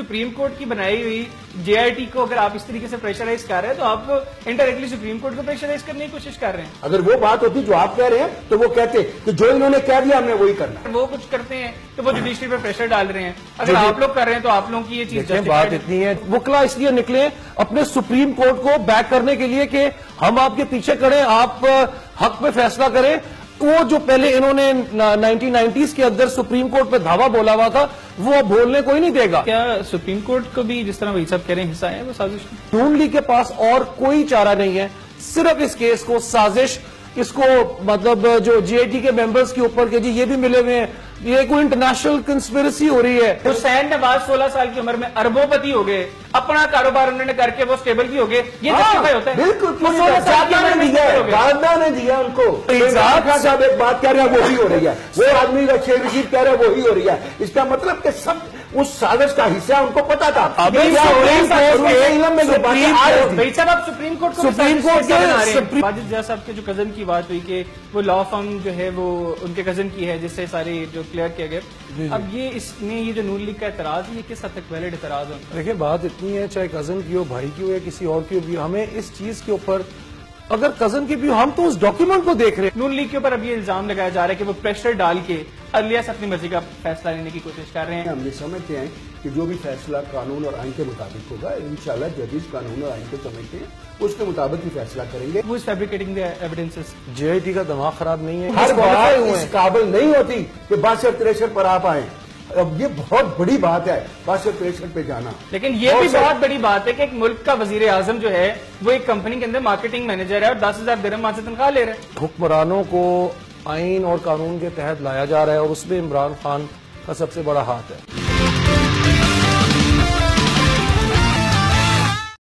Supreme court की बनाई हुई JIT को अगर आप इस तरीके से प्रेशराइज कर रहे हैं तो आप लोग इनडायरेक्टली सुप्रीम कोर्ट को प्रेशराइज करने की कोशिश कर रहे हैं। अगर वो बात होती जो आप कह रहे हैं तो वो कहते कि जो इन्होंने कह दिया हमने वही करना। वो कुछ करते हैं तो वो जुडिशरी पे प्रेशर डाल रहे हैं, अगर आप लोग कर रहे हैं तो आप लोगों की ये चीज बात इतनी है, वकला इसलिए निकले अपने सुप्रीम कोर्ट को बैक करने के लिए कि हम आपके पीछे खड़े, आप हक पे फैसला करें। वो जो पहले इन्होंने 1990s के अंदर सुप्रीम कोर्ट पे धावा बोला हुआ था वो अब बोलने को ही नहीं देगा। क्या सुप्रीम कोर्ट को भी जिस तरह वही सब कह रहे हैं हिस्सा है वो साजिश? नून लीग के पास और कोई चारा नहीं है, सिर्फ इस केस को साजिश, इसको मतलब जो JIT के मेंबर्स के ऊपर के जी ये भी मिले हुए हैं, ये कोई इंटरनेशनल कंस्पिरेसी हो रही है। हुसैन नवाज 16 साल की उम्र में अरबोपति हो गए, अपना कारोबार उन्होंने करके वो स्टेबल भी हो गए, ये जस्टिफाई होता है? बिल्कुल, 16 साल की उम्र में गांधा ने दिया उनको। इमरान खान साहब एक बात कह रहे हैं वो ही हो रही है, वो आदमी का शेख रशीद कह रहे हैं वो ही हो रही है। इसका मतलब कि सब उस साजिश का हिस्सा उनको पता था। सुप्रीम कोर्ट के वाजिद जज साहब के जो कजन की बात हुई कि वो लॉ फर्म जो है वो उनके कजन की है जिससे सारे जो क्लियर किया गया, अब ये इसमें ये जो नून लीग का एतराज है ये किस हद तक वैलिड एतराज है? देखिए बात इतनी है, चाहे कजन की हो, भाई की हो या किसी और की हो, हमें इस चीज के ऊपर अगर कजन की भी हम तो उस डॉक्यूमेंट को देख रहे हैं। नून लीग के ऊपर अब ये इल्जाम लगाया जा रहा है कि वो प्रेशर डाल के अलियास अपनी मर्जी का फैसला लेने की कोशिश कर रहे हैं। हम ये समझते हैं कि जो भी फैसला कानून और आइन के मुताबिक होगा, इंशाल्लाह जजेस कानून और आइन को समझते हैं, उसके मुताबिक ही फैसला करेंगे। वो is fabricating the evidences. JIT का दिमाग खराब नहीं है, हर बात इस काबिल नहीं होती कि 62-63 पर आप आए। अब ये बहुत बड़ी बात है 62-63 पे जाना। लेकिन ये भी बहुत बड़ी बात है कि एक मुल्क का वजीर आजम जो है वो एक कंपनी के अंदर मार्केटिंग मैनेजर है और 10,000 दिरहम वहां से तनख्वाह ले रहे हैं। हुक्मरानों को आइन और कानून के तहत लाया जा रहा है और उसमें इमरान खान का सबसे बड़ा हाथ है।